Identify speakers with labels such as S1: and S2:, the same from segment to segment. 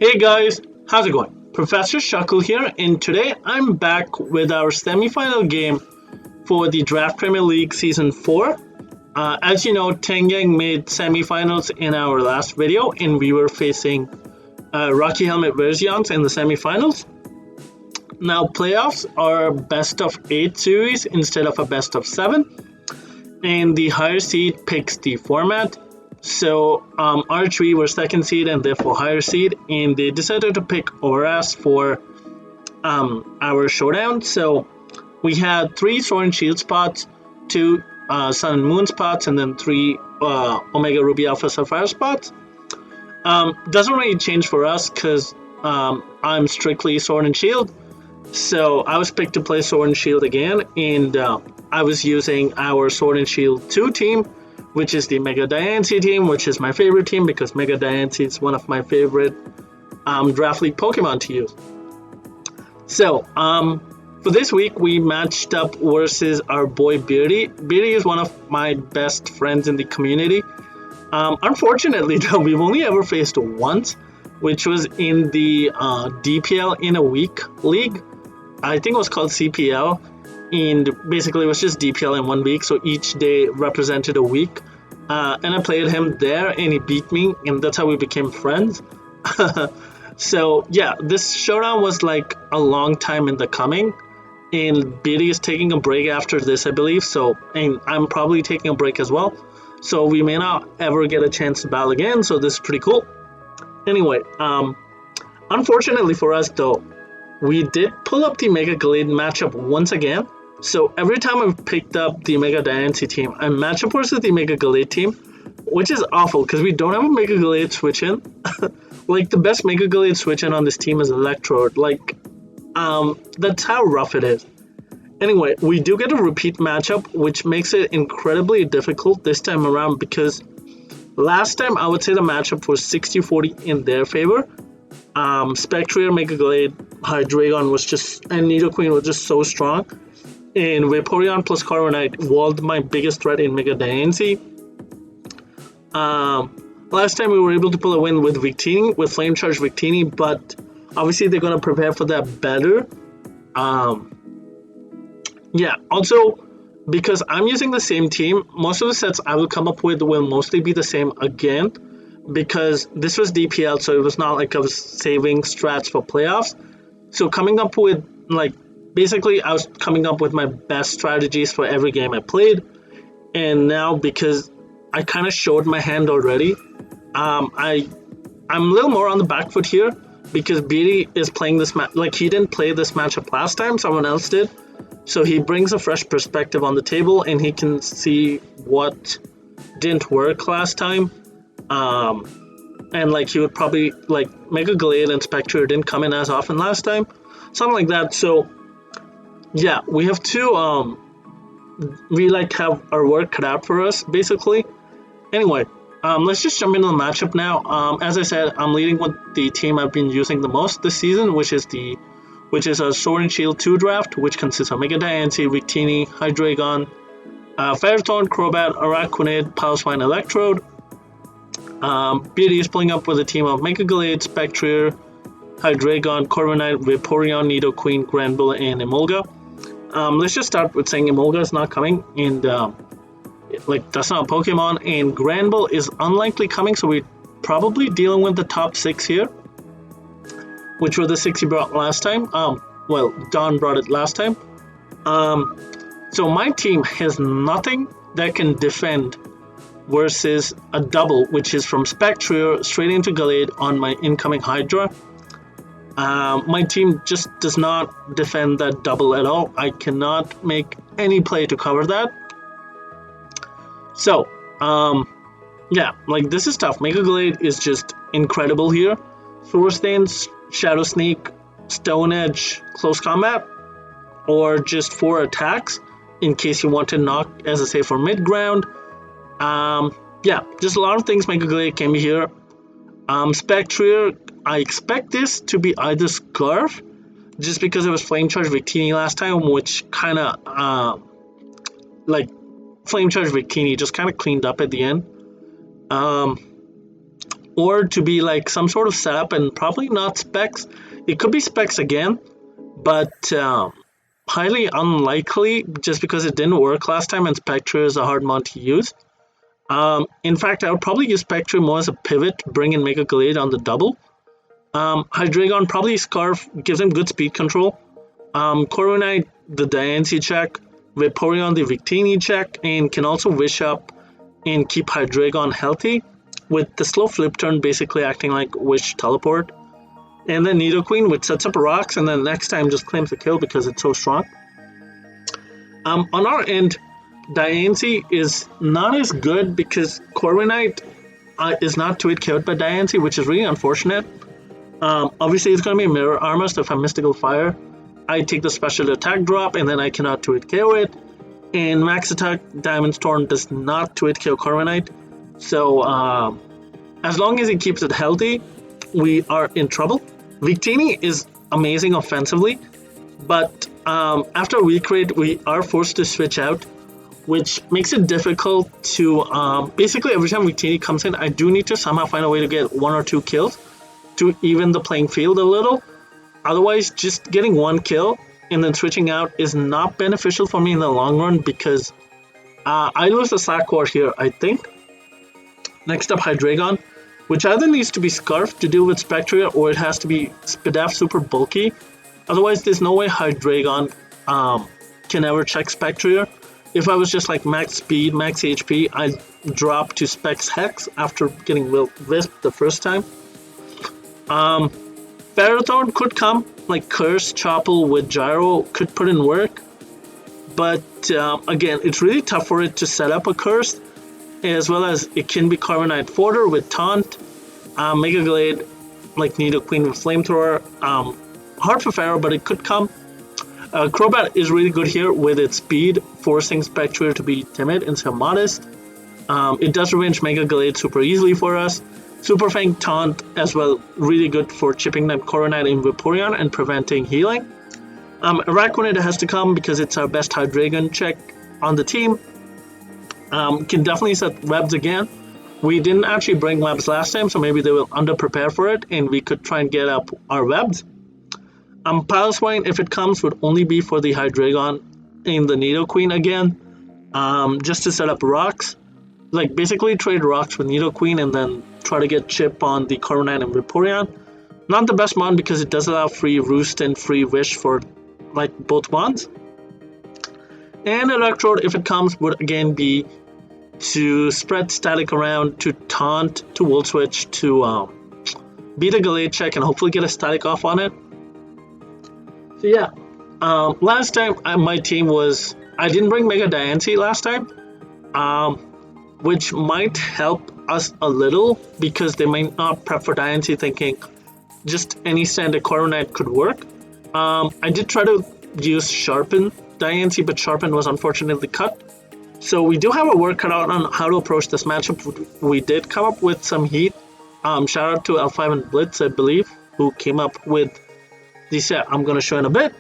S1: Hey guys, how's it going? Professor Shuckle here, and today I'm back with our semi-final game for the Draft Premier League Season 4. As you know, Tengyang made semi-finals in our last video, and we were facing Rocky Helmet Versions in the semi-finals. Now, playoffs are best of 8 series instead of a best of 7, and the higher seed picks the format. So our three were second seed and therefore higher seed, and they decided to pick Oras for our showdown. So we had 3 Sword and Shield spots, 2 Sun and Moon spots, and then 3 Omega Ruby Alpha Sapphire spots. Doesn't really change for us because I'm strictly Sword and Shield. So I was picked to play Sword and Shield again, and I was using our Sword and Shield 2 team, which is the Mega Diancie team, which is my favorite team because Mega Diancie is one of my favorite Draft League Pokemon to use. So, for this week, we matched up versus our boy Beardy. Beardy is one of my best friends in the community. Unfortunately, though, we've only ever faced once, which was in the DPL in a Week League. I think it was called CPL. And basically it was just DPL in 1 week, so each day represented a week. And I played him there, and he beat me, and that's how we became friends. So yeah, this showdown was like a long time in the coming, and Beatty is taking a break after this, I believe. So, and I'm probably taking a break as well. So we may not ever get a chance to battle again. So this is pretty cool. Anyway, unfortunately for us though, we did pull up the Mega Glade matchup once again. So every time I've picked up the Mega Diancie team, I match up versus the Mega Glade team, which is awful because we don't have a Mega Glade switch in. Like, the best Mega Glade switch in on this team is Electrode. Like, that's how rough it is. Anyway, we do get a repeat matchup, which makes it incredibly difficult this time around because last time I would say the matchup was 60-40 in their favor. Spectrier, Mega Glade, Hydreigon was just, and Nidoqueen was just so strong. And Vaporeon plus Carbonite walled my biggest threat in Mega Diancie. Last time we were able to pull a win with Victini, with Flame Charge Victini, but obviously they're going to prepare for that better. Yeah, also, because I'm using the same team, most of the sets I will come up with will mostly be the same again, because this was DPL, so it was not like I was saving strats for playoffs. So coming up with, like, basically, I was coming up with my best strategies for every game I played, and now because I kind of showed my hand already, I'm a little more on the back foot here because Beatty is playing this match. Like, he didn't play this matchup last time, someone else did, so he brings a fresh perspective on the table, and he can see what didn't work last time. And like, he would probably, like, Mega Glade and Spectre didn't come in as often last time, something like that. So yeah, we have to we like have our work cut out for us, basically. Anyway, let's just jump into the matchup now. As I said, I'm leading with the team I've been using the most this season, which is a Sword and Shield 2 draft, which consists of Mega Diancie, Victini, Hydreigon, Ferrothorn, Crobat, Araquinid, Piloswine, Electrode. Beauty is pulling up with a team of Mega Glade, Spectrier, Hydreigon, Corviknight, Vaporeon, Nidoqueen, Granbull, and Emolga. Let's just start with saying Emolga is not coming, and like, that's not a Pokemon, and Granbull is unlikely coming, so we're probably dealing with the top 6 here, which were the 6 he brought last time. Well, Don brought it last time. So my team has nothing that can defend versus a double, which is from Spectrier straight into Glade on my incoming Hydra. My team just does not defend that double at all. I cannot make any play to cover that. So, yeah, like, this is tough. Mega Glade is just incredible here. Force Stance, Shadow Sneak, Stone Edge, Close Combat, or just 4 attacks in case you want to knock, as I say, for mid-ground. Yeah, just a lot of things Mega Glade can be here. Spectrier, I expect this to be either Scarf, just because it was Flame Charge Victini last time, which kind of, like, Flame Charge Victini just kind of cleaned up at the end. or to be like some sort of setup, and probably not Specs. It could be Specs again, but highly unlikely just because it didn't work last time and Spectre is a hard mod to use. In fact, I would probably use Spectre more as a pivot, bring in Mega Glade on the double. Hydreigon, probably Scarf, gives him good speed control. Corviknight, the Diancie check. Vaporeon, the Victini check, and can also Wish up and keep Hydreigon healthy, with the slow flip turn basically acting like Wish Teleport. And then Nidoqueen, which sets up rocks, and then next time just claims the kill because it's so strong. On our end, Diancie is not as good because Corviknight is not 2-hit KO'd by Diancie, which is really unfortunate. Obviously, it's going to be Mirror Armor, so if I'm Mystical Fire, I take the special attack drop, and then I cannot 2-hit KO it. And Max Attack Diamond Storm does not 2-hit KO Corviknight. So, as long as he keeps it healthy, we are in trouble. Victini is amazing offensively, but after weak rate, we are forced to switch out, which makes it difficult to basically every time Victini comes in, I do need to somehow find a way to get 1 or 2 kills to even the playing field a little. Otherwise, just getting 1 kill and then switching out is not beneficial for me in the long run because I lose the Sack War here, I think. Next up, Hydreigon, which either needs to be Scarfed to deal with Spectre or it has to be Spadaf super bulky. Otherwise, there's no way Hydreigon can ever check Spectre. If I was just like max speed, max HP, I'd drop to Specs Hex after getting Wisp the first time. Ferrothorn could come, like Curse, Chople with Gyro could put in work. But again, it's really tough for it to set up a Curse, as well as it can be Carbonite Forder with Taunt, Mega Glade, like Nidoqueen with Flamethrower. Hard for Pharaoh, but it could come. Crobat is really good here with its speed, forcing Spectre to be timid instead of modest. It does revenge Mega Glade super easily for us. Super Fang Taunt as well, really good for chipping them Corviknight and Vaporeon and preventing healing. Araquinid has to come because it's our best Hydreigon check on the team. Can definitely set webs again. We didn't actually bring webs last time, so maybe they will under-prepare for it and we could try and get up our webs. Piloswine, if it comes, would only be for the Hydreigon and the Nidoqueen again, just to set up rocks. Like, basically trade rocks with Nidoqueen and then try to get chip on the Corviknight and Vaporeon. Not the best mod because it does allow free Roost and free Wish for, like, both mods. And Electrode, if it comes, would again be to spread static around, to taunt, to Volt Switch, to beat a Gallade check and hopefully get a static off on it. So yeah, last time my team was, I didn't bring Mega Diancie last time, which might help us a little because they might not prep for Diancie thinking just any standard Corviknight could work. I did try to use Sharpen Diancie, but Sharpen was unfortunately cut. So we do have a work cut out on how to approach this matchup. We did come up with some heat. Shout out to L5 and Blitz, I believe, who came up with the set I'm going to show in a bit.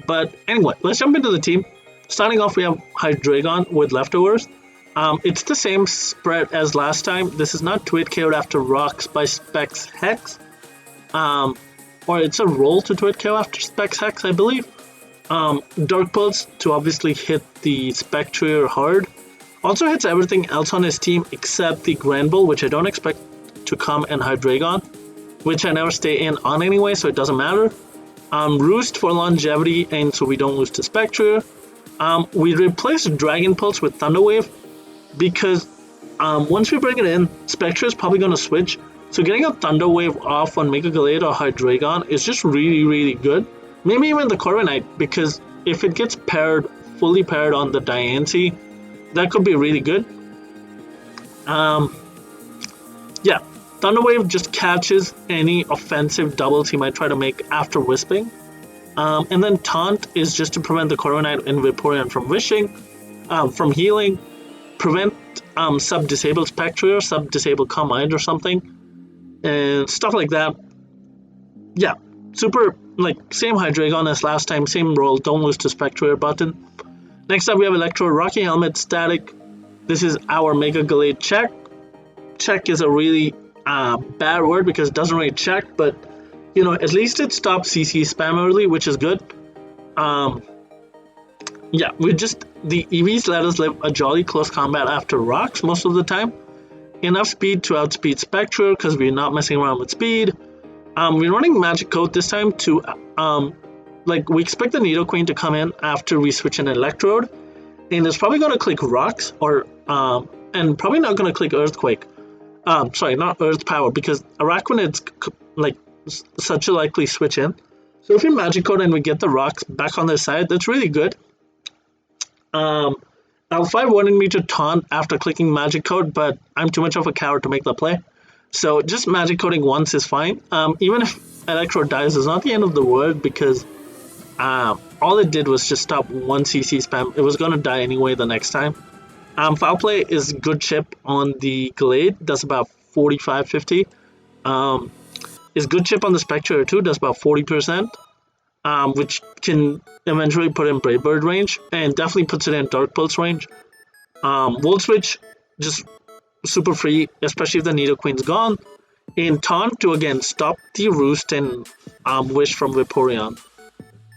S1: But anyway, let's jump into the team. Starting off, we have Hydreigon with Leftovers. It's the same spread as last time. This is not 2-hit KO'd after Rocks by Specs Hex. Or it's a roll to 2-hit KO after Specs Hex, I believe. Dark Pulse to obviously hit the Spectre hard. Also hits everything else on his team except the Granbull, which I don't expect to come in Hydreigon, which I never stay in on anyway, so it doesn't matter. Roost for longevity, and so we don't lose to Spectre. We replace Dragon Pulse with Thunder Wave because once we bring it in, Spectre is probably going to switch. So getting a Thunder Wave off on Mega Gallade or Hydreigon is just really, really good. Maybe even the Corviknight, because if it gets paired, fully paired on the Diancie, that could be really good. Yeah, Thunder Wave just catches any offensive doubles he might try to make after Wisping. And then Taunt is just to prevent the Corviknight and Vaporeon from wishing, from healing, prevent sub-disable Spectre, sub-disable Calm Mind or something, and stuff like that. Yeah, super, like, same Hydreigon as last time, same role, don't lose to Spectre button. Next up, we have Electro, Rocky Helmet, Static. This is our Mega Gallade check. check is a really bad word because it doesn't really check, but you know, at least it stops CC spam early, which is good. Yeah, the EVs let us live a jolly close combat after rocks most of the time. Enough speed to outspeed Spectre because we're not messing around with speed. We're running Magic Coat this time to, like, we expect the Nidoqueen to come in after we switch an Electrode, and it's probably going to click Rocks, or, and probably not going to click Earthquake. Sorry, not Earth Power, because Araquinid's, like, such a likely switch in. So if we Magic Coat and we get the Rocks back on their side, that's really good. L5 wanted me to taunt after clicking Magic Coat, but I'm too much of a coward to make the play. So just Magic Coating once is fine. Even if Electro dies, it's not the end of the world because all it did was just stop one CC spam. It was going to die anyway the next time. Foul Play is good chip on the Glade, does about 45-50. Is good chip on the Spectre too, does about 40%. Which can eventually put in Brave Bird range, and definitely puts it in Dark Pulse range. Volt Switch, just super free, especially if the Nidoqueen's gone. And Taunt to, again, stop the Roost and Wish from Vaporeon.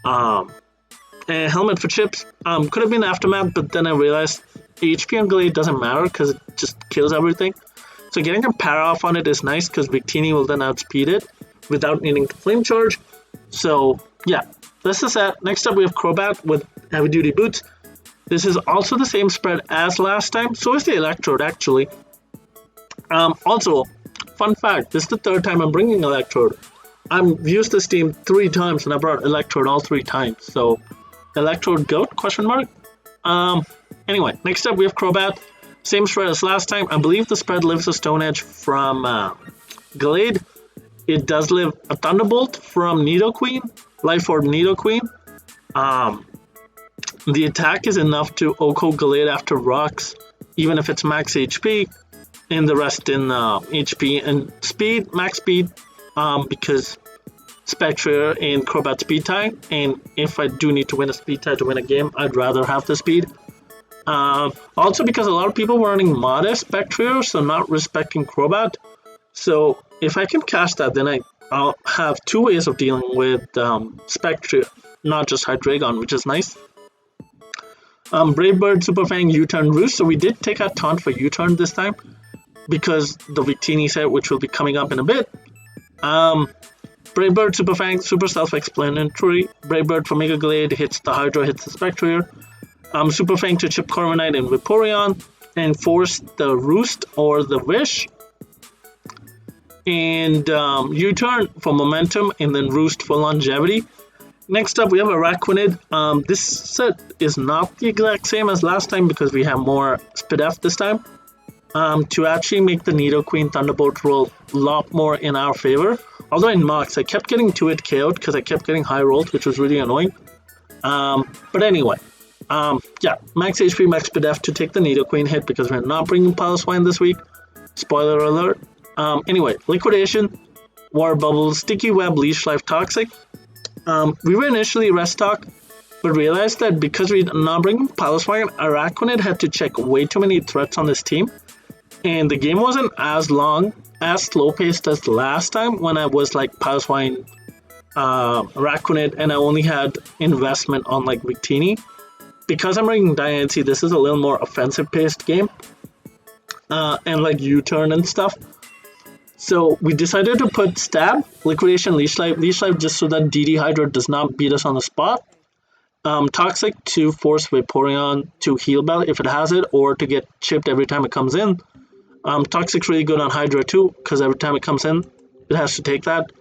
S1: And Helmet for chips, could have been Aftermath, but then I realized HP on Glade doesn't matter because it just kills everything. So getting a Para off on it is nice because Victini will then outspeed it without needing to Flame Charge. So yeah, this is that. Next up we have Crobat with Heavy Duty Boots. This is also the same spread as last time, so is the Electrode actually. Also, fun fact, this is the third time I'm bringing Electrode. I've used this team 3 times and I brought Electrode all 3 times, so Electrode GOAT, question mark? Anyway, next up we have Crobat. Same spread as last time. I believe the spread lives a Stone Edge from Glade. It does live a Thunderbolt from Nidoqueen, Life Orb Nidoqueen. The attack is enough to Oko Glade after rocks, even if it's max HP, and the rest in HP and speed, max speed, because Spectre and Crobat speed tie, and if I do need to win a speed tie to win a game, I'd rather have the speed. Also because a lot of people were running Modest Spectre, so not respecting Crobat. So if I can catch that, then I'll have 2 ways of dealing with Spectre, not just Hydreigon, which is nice. Brave Bird, Super Fang, U-Turn, Roost. So we did take out Taunt for U-Turn this time because the Victini set, which will be coming up in a bit. Brave Bird, Super Fang, super self-explanatory. Brave Bird for Mega Glade hits the Hydra, hits the Spectre. Super Fang to chip Corviknight and Vaporeon and force the Roost or the Wish. And U-Turn for momentum, and then Roost for longevity. Next up, we have Araquinid. This set is not the exact same as last time because we have more Spidef this time. To actually make the Nidoqueen Thunderbolt roll a lot more in our favor. Although in Mox, I kept getting 2-hit KO'd because I kept getting high rolls, which was really annoying. But anyway, yeah, max HP, max Spidef to take the Nidoqueen hit because we're not bringing Piloswine this week. Spoiler alert. Anyway, Liquidation, Water Bubble, Sticky Web, Leash Life, Toxic. We were initially Restock, but realized that because we're not bringing Piloswine, Araquinid had to check way too many threats on this team. And the game wasn't as long, as slow-paced as last time when I was like Piloswine, Araquinid, and I only had investment on like Victini. Because I'm bringing Diancie, this is a little more offensive-paced game. And like U-Turn and stuff. So we decided to put Stab, Liquidation, Leash Life just so that DD Hydra does not beat us on the spot. Toxic to force Vaporeon to heal Bell if it has it, or to get chipped every time it comes in. Toxic's really good on Hydra too, because every time it comes in, it has to take that.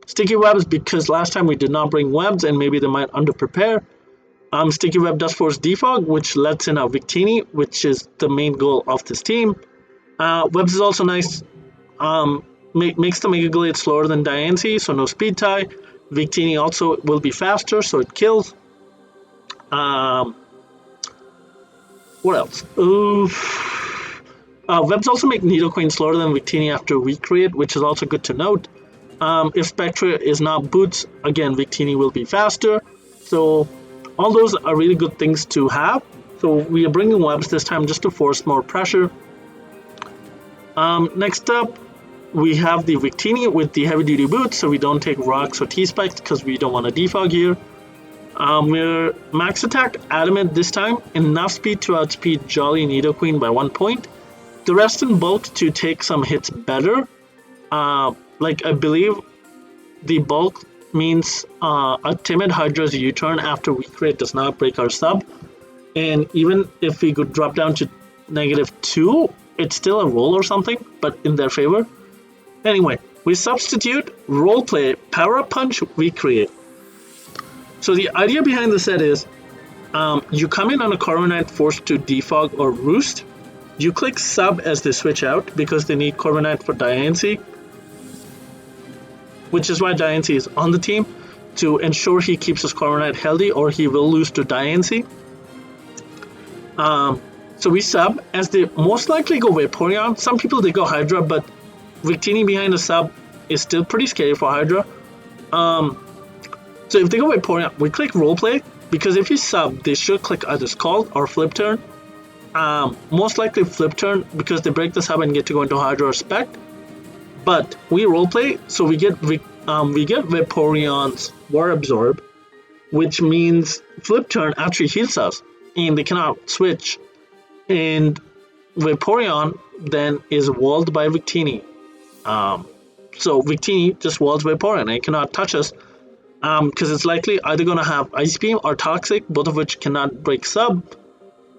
S1: Sticky Webs, because last time we did not bring webs and maybe they might under-prepare. Sticky Web does force Defog, which lets in a Victini, which is the main goal of this team. Webs is also nice. Makes the Mega Glade slower than Diancie, so no speed tie. Victini also will be faster, so it kills. What else? Webs also make Nidoqueen slower than Victini after weak create, which is also good to note. If Spectre is not boots, again, Victini will be faster. So all those are really good things to have. So we are bringing webs this time just to force more pressure. Next up, we have the Victini with the heavy duty boots, so we don't take rocks or T-spikes because we don't want to defog here. We're max attack adamant this time, enough speed to outspeed Jolly Nidoqueen by 1 point. The rest in bulk to take some hits better. Like I believe the bulk means a timid Hydra's U-turn after we crit does not break our sub. And even if we could drop down to -2, it's still a roll or something, but in their favor. Anyway, we substitute, roleplay, power up punch, recreate. So the idea behind the set is you come in on a Corviknight forced to defog or roost. You click sub as they switch out because they need Corviknight for Diancie, which is why Diancie is on the team to ensure he keeps his Corviknight healthy or he will lose to Diancie. So we sub as they most likely go Vaporeon. Some people they go Hydra, but Victini behind the sub is still pretty scary for Hydra. So if they go Vaporeon, we click roleplay because if you sub, they should click either Scald or Flip Turn. Most likely Flip Turn because they break the sub and get to go into Hydra or Spect. But we roleplay, so we get Vaporeon's War Absorb, which means Flip Turn actually heals us, and they cannot switch. And Vaporeon then is walled by Victini. So Victini just walls Vaporeon and it cannot touch us because it's likely either going to have Ice Beam or Toxic, both of which cannot break sub.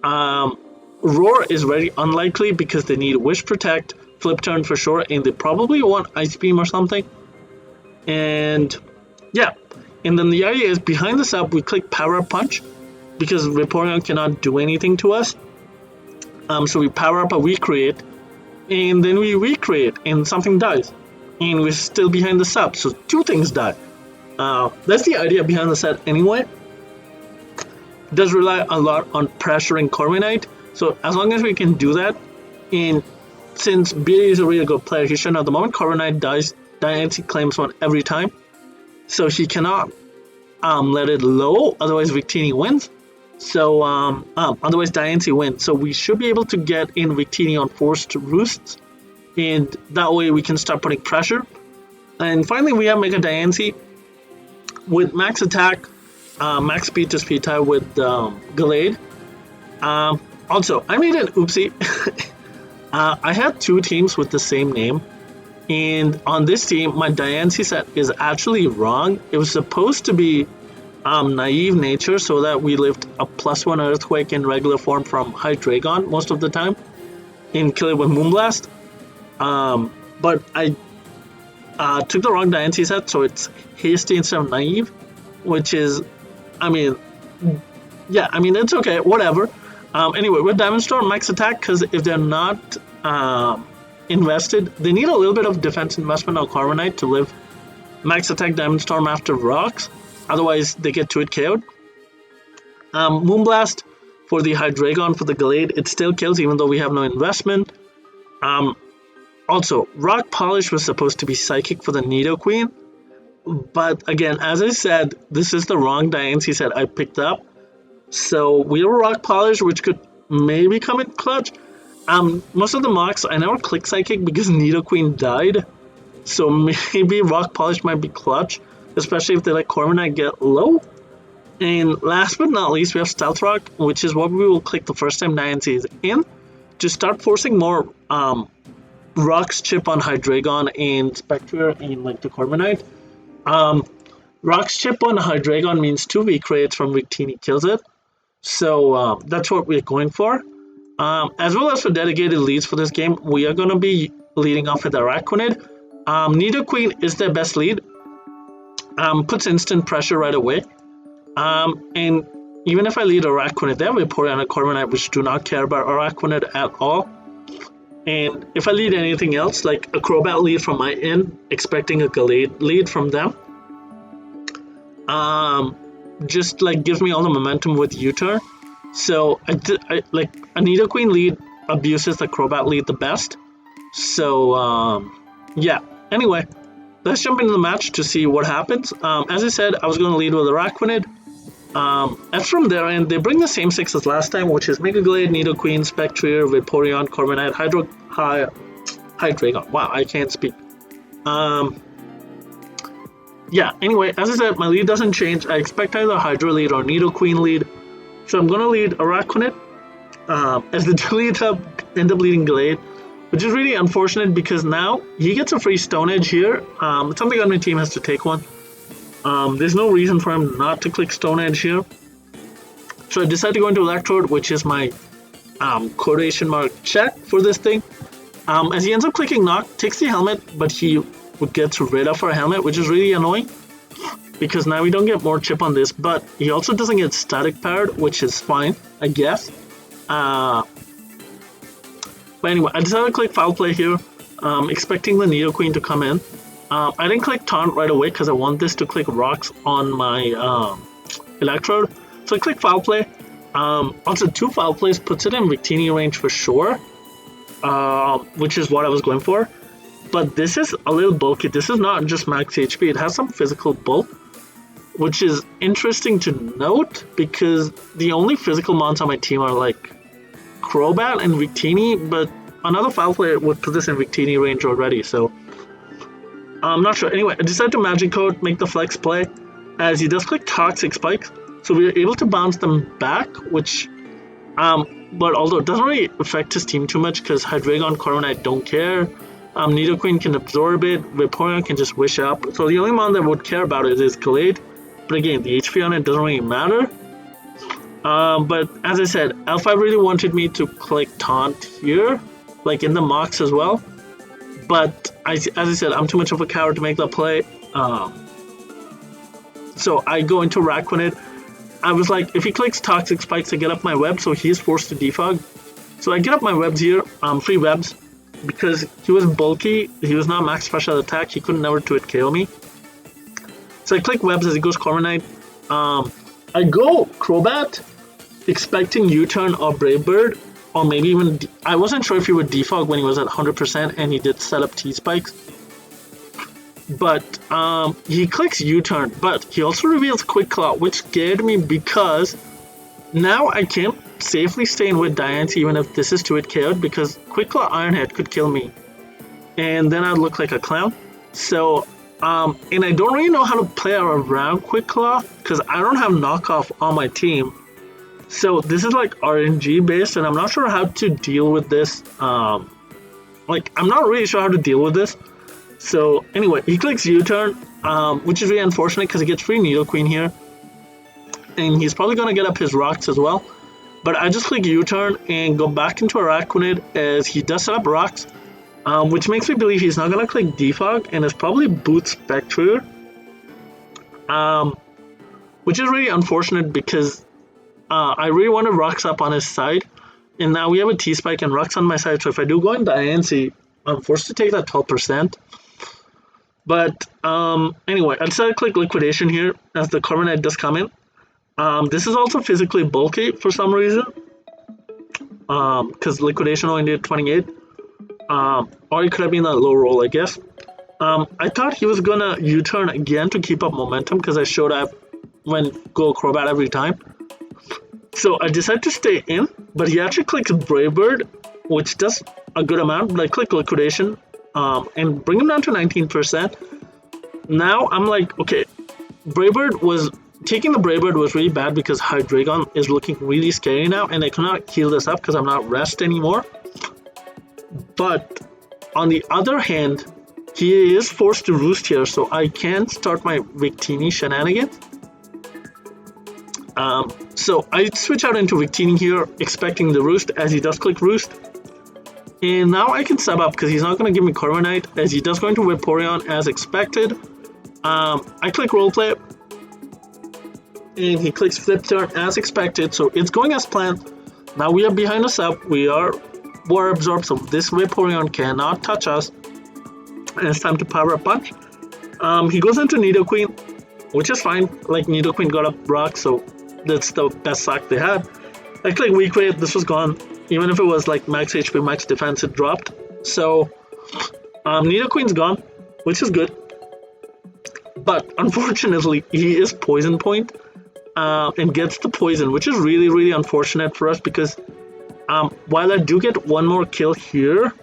S1: Roar is very unlikely because they need Wish Protect, Flip Turn for sure, and they probably want Ice Beam or something. And yeah, and then the idea is behind the sub we click Power Up Punch because Vaporeon cannot do anything to us. So we power up a recreate, and then we recreate, and something dies, and we're still behind the sub, so 2 things die. That's the idea behind the set anyway. It does rely a lot on pressuring Corviknight, so as long as we can do that, and since BA is a really good player, he shouldn't at the moment. Corviknight dies, Diancie claims one every time, so she cannot let it low, otherwise Victini wins. So otherwise Diancie wins. So we should be able to get in Victini on forced roosts, and that way we can start putting pressure. And finally we have Mega Diancie with max attack, max speed to speed tie with Gallade. Also, I made an oopsie. I had 2 teams with the same name, and on this team my Diancie set is actually wrong. It was supposed to be Naive Nature, so that we lived a +1 Earthquake in regular form from Hydreigon most of the time and kill it with Moonblast. But I took the wrong Diancie set, so it's Hasty instead of Naive, which is, I mean, it's okay, whatever. Anyway, with Diamond Storm, max attack, because if they're not invested, they need a little bit of defense investment on Corviknight to live max attack Diamond Storm after rocks. Otherwise, they get to it KO'd. Moonblast for the Hydreigon, for the Gallade, it still kills even though we have no investment. Also, Rock Polish was supposed to be Psychic for the Nidoqueen. But again, as I said, this is the wrong Diancie set I picked up. So we have a Rock Polish, which could maybe come in clutch. Most of the mocks, I never click Psychic because Nidoqueen died. So maybe Rock Polish might be clutch, especially if they let Corviknight get low. And last but not least, we have Stealth Rock, which is what we will click the first time Diancie is in, to start forcing more Rocks chip on Hydreigon and Spectre and like the Corviknight. Rocks chip on Hydreigon means 2 V-Crates from Victini kills it. So that's what we're going for. As well as for dedicated leads for this game, we are going to be leading off with Araquinid. Nidoqueen is their best lead. Puts instant pressure right away. And even if I lead Araquinid, they have Vaporeon and Corviknight, which do not care about Araquinid at all. And if I lead anything else, like a Crobat lead from my end, expecting a Gallade lead from them, just like gives me all the momentum with U-turn. So I like a Nidoqueen lead abuses the Crobat lead the best. So yeah. Anyway, let's jump into the match to see what happens. As I said, I was going to lead with Araquinid. As from their end, they bring the same 6 as last time, which is Mega Gallade, Nidoqueen, Spectre, Vaporeon, Corviknight, Hydreigon. Wow, I can't speak. Yeah, anyway, as I said, my lead doesn't change. I expect either Hydro lead or Nidoqueen lead. So I'm going to lead Araquinid. As the delete end up leading Glade, which is really unfortunate because now he gets a free Stone Edge here. Something on my team has to take one. There's no reason for him not to click Stone Edge here. So I decided to go into Electrode, which is my quotation mark check for this thing. As he ends up clicking Knock, takes the helmet, but he gets rid of our helmet, which is really annoying because now we don't get more chip on this, but he also doesn't get static powered, which is fine, I guess. But anyway, I decided to click Foul Play here, expecting the Nidoqueen to come in. I didn't click Taunt right away because I want this to click Rocks on my Electrode. So I click Foul Play. Also, 2 Foul Plays puts it in Victini range for sure, which is what I was going for. But this is a little bulky. This is not just max HP. It has some physical bulk, which is interesting to note because the only physical mons on my team are like Crobat and Victini, but another Foul Play would put this in Victini range already, so I'm not sure. Anyway, I decided to Magic Code, make the Flex play, as he does click Toxic Spikes, so we are able to bounce them back, which, but although it doesn't really affect his team too much because Hydreigon, Corviknight don't care. Nidoqueen can absorb it, Vaporeon can just wish up, so the only mon that would care about it is Glade, but again, the HP on it doesn't really matter. But as I said, L5 really wanted me to click Taunt here, like in the mocks as well, but as I said, I'm too much of a coward to make that play, so I go into Araquinid. I was like, if he clicks Toxic Spikes, I get up my web, so he's forced to defog. So I get up my webs here, free webs, because he was bulky, he was not max special attack, he couldn't never 2-hit KO me. So I click webs as he goes Corviknight. I go Crobat, expecting U-turn or Brave Bird, or maybe even, I wasn't sure if he would defog when he was at 100% and he did set up T-Spikes. But he clicks U-turn, but he also reveals Quick Claw, which scared me because now I can't safely stay in with Diancie even if this is 2-hit KO'd because Quick Claw Iron Head could kill me. And then I'd look like a clown. So, and I don't really know how to play around Quick Claw because I don't have knockoff on my team. So this is like RNG based and I'm not sure how to deal with this. Like, I'm not really sure how to deal with this. So anyway, he clicks U-turn, which is really unfortunate because he gets free Nidoqueen here. And he's probably going to get up his rocks as well. But I just click U-turn and go back into Araquinid as he does set up rocks. Which makes me believe he's not going to click Defog and it's probably Boot Spectre. Which is really unfortunate because I really wanted rocks up on his side. And now we have a T-Spike and rocks on my side. So if I do go in Diancie, I'm forced to take that 12%. But anyway, I decided to click Liquidation here as the Corviknight does come in. This is also physically bulky for some reason. Because Liquidation only did 28. Or it could have been a low roll, I guess. I thought he was gonna U-turn again to keep up momentum because I showed up when go Crobat every time. So I decided to stay in, but he actually clicks Brave Bird, which does a good amount, but I click Liquidation and bring him down to 19%. Now I'm like, okay, taking the Brave Bird was really bad because Hydreigon is looking really scary now and I cannot heal this up because I'm not rest anymore. But on the other hand, he is forced to roost here, so I can start my Victini shenanigans. So I switch out into Victini here, expecting the roost as he does click roost. And now I can sub up because he's not going to give me Corviknight as he does go into Vaporeon as expected. I click Roleplay and he clicks Flip Turn as expected, so it's going as planned. Now we are behind us up, we are War Absorb, so this Vaporeon cannot touch us. And it's time to Power Up Punch. He goes into Nidoqueen, which is fine, like Nidoqueen got up rock, so that's the best sack they had. I click Weak Rate, this was gone. Even if it was like max HP, max defense, it dropped. So, Nidoqueen's gone, which is good. But unfortunately, he is Poison Point and gets the poison, which is really, really unfortunate for us because while I do get one more kill here,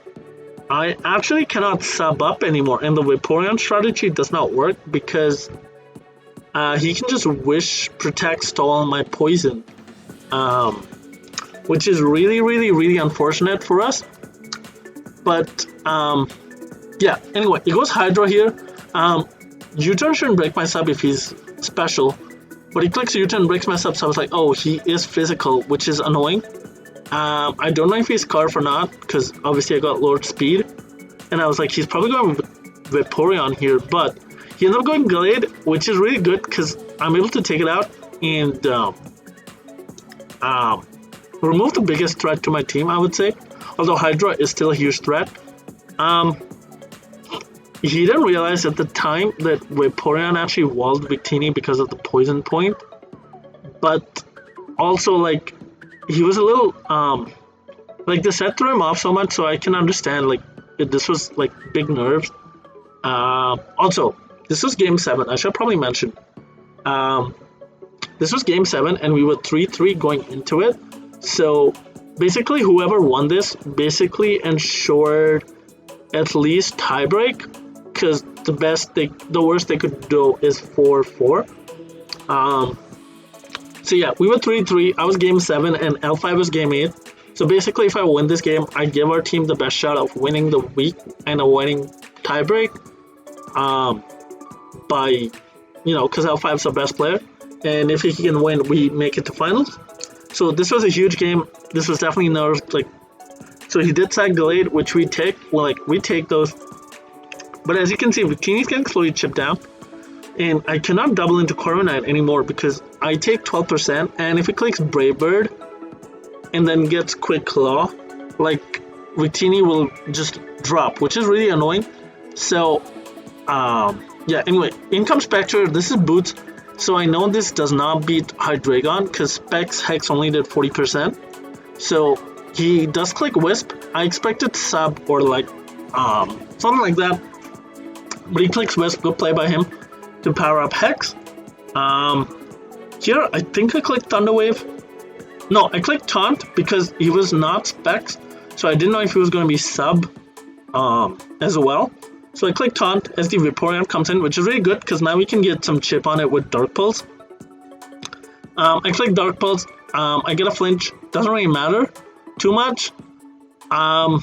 S1: I actually cannot sub up anymore, and the Vaporeon strategy does not work because he can just Wish Protect stall my poison, which is really unfortunate for us. But yeah, anyway, it goes Hydra here. U-turn shouldn't break my sub if he's special, but he clicks U-turn and breaks my sub, so I was like, oh, he is physical, which is annoying. I don't know if he's Scarf or not, because obviously I got lowered speed, and I was like, he's probably going with Vaporeon here, but he ended up going Glade, which is really good, because I'm able to take it out and remove the biggest threat to my team, I would say, although Hydra is still a huge threat. He didn't realize at the time that Vaporeon actually walled Victini because of the poison point, but also like he was a little like the set threw him off so much, so I can understand like this was like big nerves. Also, this was game 7. I should probably mention. This was game 7, and we were 3-3 going into it. So basically, whoever won this basically ensured at least tiebreak, because the worst they could do is 4-4. So yeah, we were 3-3. I was game 7, and L5 was game 8. So basically, if I win this game, I give our team the best shot of winning the week and a winning tiebreak. By, you know, because L5 is the best player, and if he can win, we make it to finals. So this was a huge game. This was definitely nerves. Like, so he did sack Glade, which we take. Well, like we take those. But as you can see, Victini's getting slowly chipped down, and I cannot double into Corviknight anymore because I take 12%, and if it clicks Brave Bird and then gets Quick Claw, like Victini will just drop, which is really annoying. So yeah, anyway, in comes Spectre. This is Boots, so I know this does not beat Hydreigon because Specs Hex only did 40%. So he does click Wisp. I expected sub or like something like that, but he clicks Wisp. Good play by him to power up Hex. Here I think I clicked Thunder Wave. No, I clicked Taunt because he was not Specs, so I didn't know if he was going to be sub as well. So I click Taunt as the Vaporeon comes in, which is really good because now we can get some chip on it with Dark Pulse. I click Dark Pulse. I get a flinch. Doesn't really matter too much. I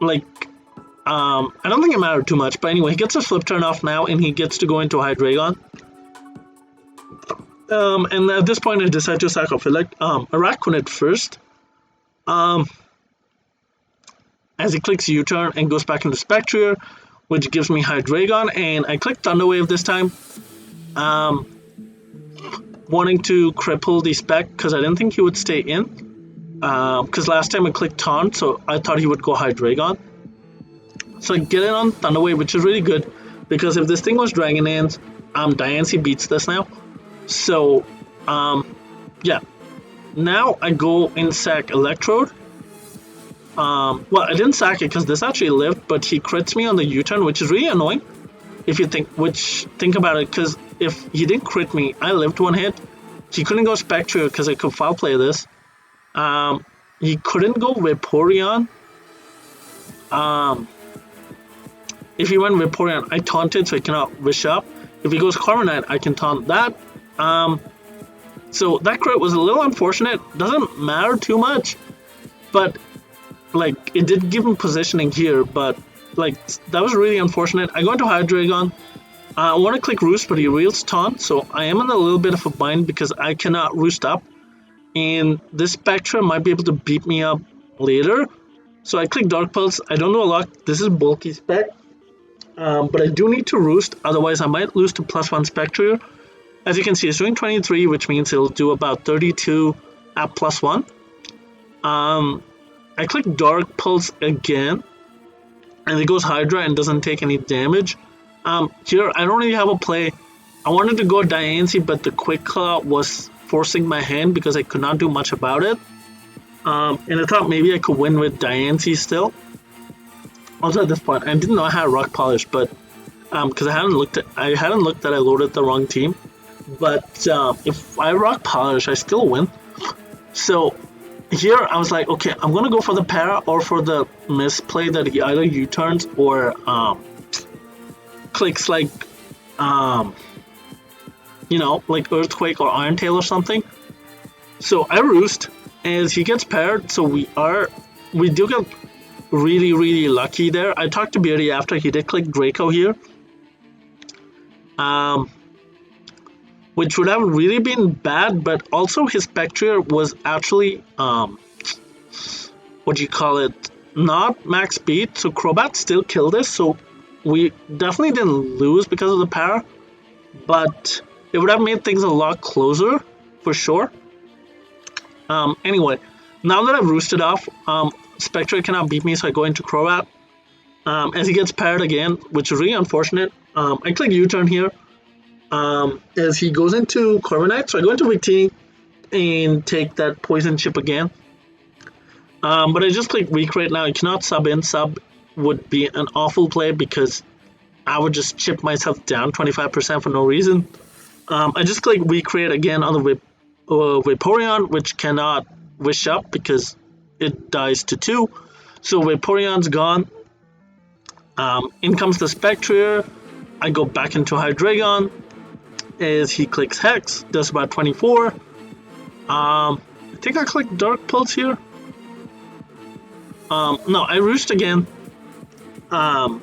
S1: don't think it mattered too much. But anyway, he gets his flip turn off now, and he gets to go into Hydreigon. And at this point, I decide to sack off Araquinid first. As he clicks U-turn and goes back into Spectre, which gives me Hydreigon, and I click Thunder Wave this time, wanting to cripple the Spec because I didn't think he would stay in, because last time I clicked Taunt, so I thought he would go Hydreigon. So I get in on Thunder Wave, which is really good, because if this thing was Dragonance, Diancie beats this now. So, yeah, now I go and sack Electrode. Well, I didn't sack it because this actually lived, but he crits me on the U-turn, which is really annoying. If you think about it, because if he didn't crit me, I lived one hit. He couldn't go Spectre because I could foul play this. He couldn't go Vaporeon. If he went Vaporeon, I taunted, so he cannot wish up. If he goes Corviknight, I can taunt that. So that crit was a little unfortunate. Doesn't matter too much, but like it did give him positioning here, but like that was really unfortunate. I go into Hydreigon. I want to click Roost, but he reels Taunt, so I am in a little bit of a bind because I cannot Roost up, and this Spectre might be able to beat me up later. So I click Dark Pulse. I don't know a lot. This is bulky Spec, but I do need to Roost, otherwise I might lose to +1 Spectre. As you can see, it's doing 23, which means it'll do about 32 at +1. I click Dark Pulse again, and it goes Hydra and doesn't take any damage. Here, I don't really have a play. I wanted to go Diancie, but the Quick Claw was forcing my hand because I could not do much about it. And I thought maybe I could win with Diancie still. Also at this point, I didn't know I had Rock Polish, but because I hadn't looked that I loaded the wrong team. But if I Rock Polish, I still win. So here I was like, okay, I'm gonna go for the para or for the misplay that he either U-turns or clicks like you know, like Earthquake or Iron Tail or something. So I roost as he gets paired, so we do get really lucky there. I talked to Beardy after he did click Draco here. Which would have really been bad, but also his Spectre was actually what do you call it, not max speed, so Crobat still killed this, so we definitely didn't lose because of the para, but it would have made things a lot closer for sure. Anyway, now that I've roosted off, Spectre cannot beat me, so I go into Crobat. As he gets paired again, which is really unfortunate. I click U-turn here. As he goes into Corviknight, so I go into Victini and take that poison chip again. But I just click weak right now. I cannot sub in. Sub would be an awful play because I would just chip myself down 25% for no reason. I just click weak rate again on the Vaporeon, which cannot wish up because it dies to 2. So Vaporeon's gone. In comes the Spectre. I go back into Hydreigon as he clicks Hex, does about 24. I think I click Dark Pulse here. No, I roost again to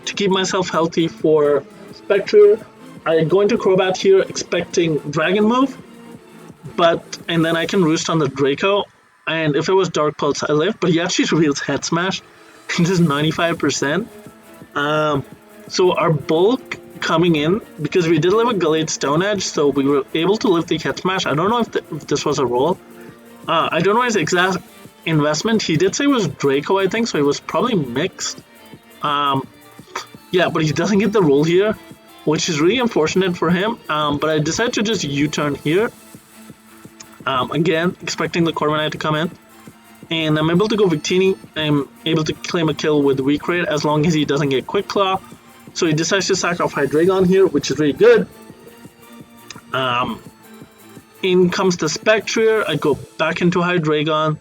S1: keep myself healthy for Spectre. I go into Crobat here expecting Dragon Move, and then I can roost on the Draco, and if it was Dark Pulse I live, but he actually reveals Head Smash. It is 95%. So our bulk coming in, because we did live a Gallade Stone Edge, so we were able to live the Head Smash. I don't know if this was a roll. I don't know his exact investment. He did say it was Draco, I think, so it was probably mixed. Yeah, but he doesn't get the roll here, which is really unfortunate for him. But I decided to just U-turn here. Again, expecting the Corviknight to come in. And I'm able to go Victini. I'm able to claim a kill with Weak Rate as long as he doesn't get Quick Claw. So he decides to sack off Hydreigon here, which is really good. In comes the Spectre. I go back into Hydreigon.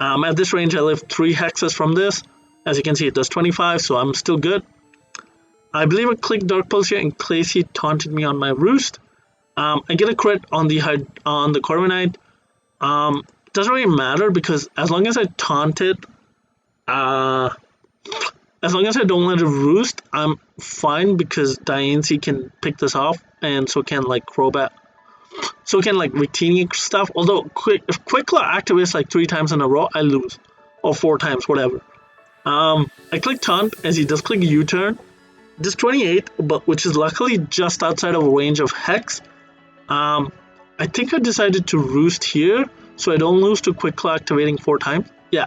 S1: At this range, I live 3 hexes from this. As you can see, it does 25, so I'm still good. I believe I clicked Dark Pulse here, and Clacy taunted me on my roost. I get a crit on the Corviknight. Doesn't really matter because as long as I taunt it, as long as I don't let it roost, I'm fine because Diancie can pick this off, and so can like Crobat, so can like Victini stuff. Although if Quick Claw activates like 3 times in a row, I lose, or 4 times, whatever. I click Taunt as he does click U-turn. This 28, but which is luckily just outside of range of Hex. I think I decided to roost here, so I don't lose to Quick Claw activating 4 times. Yeah.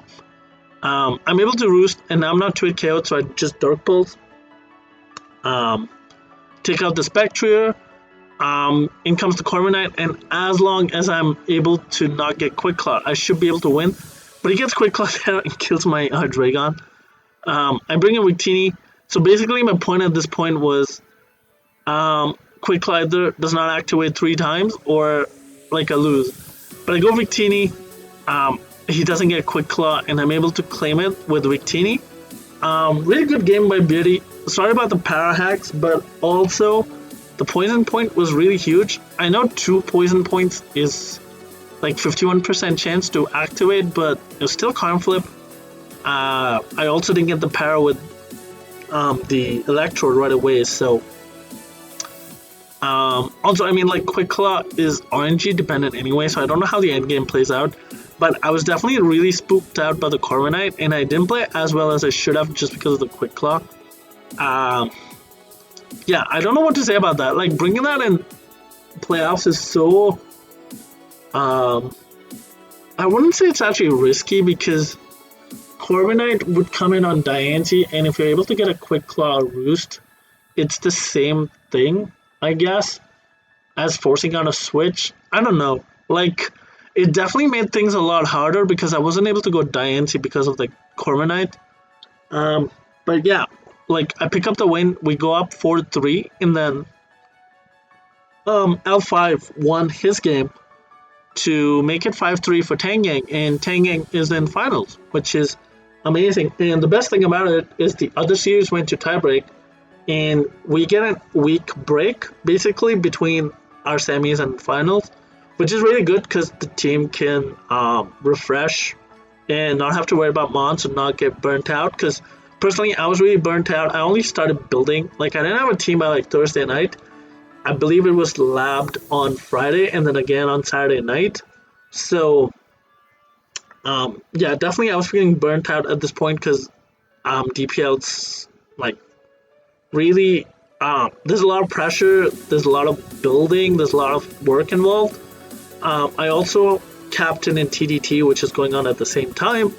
S1: I'm able to roost, and I'm not 2-hit KO'd, so I just Dark Pulse. Take out the Spectre. In comes the Corviknight, and as long as I'm able to not get Quick Claw, I should be able to win. But he gets Quick Claw there and kills my Dragon. I bring in Victini. So basically my point at this point was Quick Claw either does not activate 3 times or like I lose. But I go Victini. He doesn't get Quick Claw, and I'm able to claim it with Victini. Really good game by Beardy. Sorry about the para hacks, but also the poison point was really huge. I know 2 poison points is like 51% chance to activate, but it was still coin flip. I also didn't get the para with the Electrode right away, so also I mean like Quick Claw is RNG dependent anyway, so I don't know how the end game plays out. But I was definitely really spooked out by the Corviknight, and I didn't play as well as I should have just because of the Quick Claw. Yeah, I don't know what to say about that. Like, bringing that in playoffs is so... I wouldn't say it's actually risky because Corviknight would come in on Diancie, and if you're able to get a Quick Claw roost, it's the same thing, I guess, as forcing out a switch. I don't know. Like... It definitely made things a lot harder because I wasn't able to go Diancie because of the Corviknight. But yeah, like I pick up the win. We go up 4-3, and then L5 won his game. to make it 5-3 for Tangyang, and Tangyang is in finals, which is amazing. And the best thing about it is the other series went to tiebreak, and we get a week break basically between our semis and finals, which is really good because the team can refresh and not have to worry about mons and not get burnt out. Because personally, I was really burnt out. I only started building, like, I didn't have a team by like Thursday night. I believe it was labbed on Friday and then again on Saturday night. So yeah, definitely I was feeling burnt out at this point because DPL's like really there's a lot of pressure, there's a lot of building, there's a lot of work involved. I also captain in TDT, which is going on at the same time,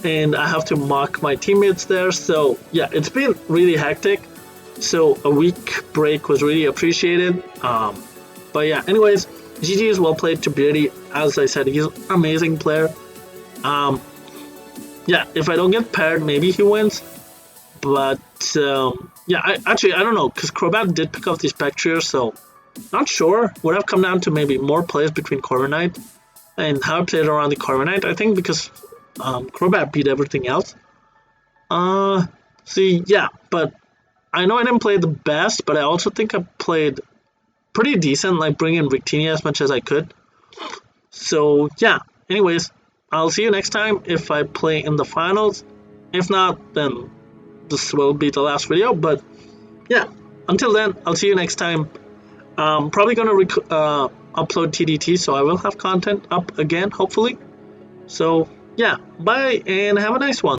S1: and I have to mock my teammates there. So yeah, it's been really hectic. So a week break was really appreciated. But yeah, anyways, GG is well played to Beardy. As I said, he's an amazing player. Yeah, if I don't get paired, maybe he wins. But yeah, I don't know, because Crobat did pick up the Spectre, so not sure. Would have come down to maybe more plays between Corviknight and how I played around the Corviknight. I think because Crobat beat everything else. See, yeah, but I know I didn't play the best, but I also think I played pretty decent, like bringing VICTINI as much as I could. So yeah, anyways, I'll see you next time if I play in the finals. If not, then this will be the last video. But yeah, until then, I'll see you next time. Probably gonna upload TDT, so I will have content up again, hopefully. So yeah, bye and have a nice one.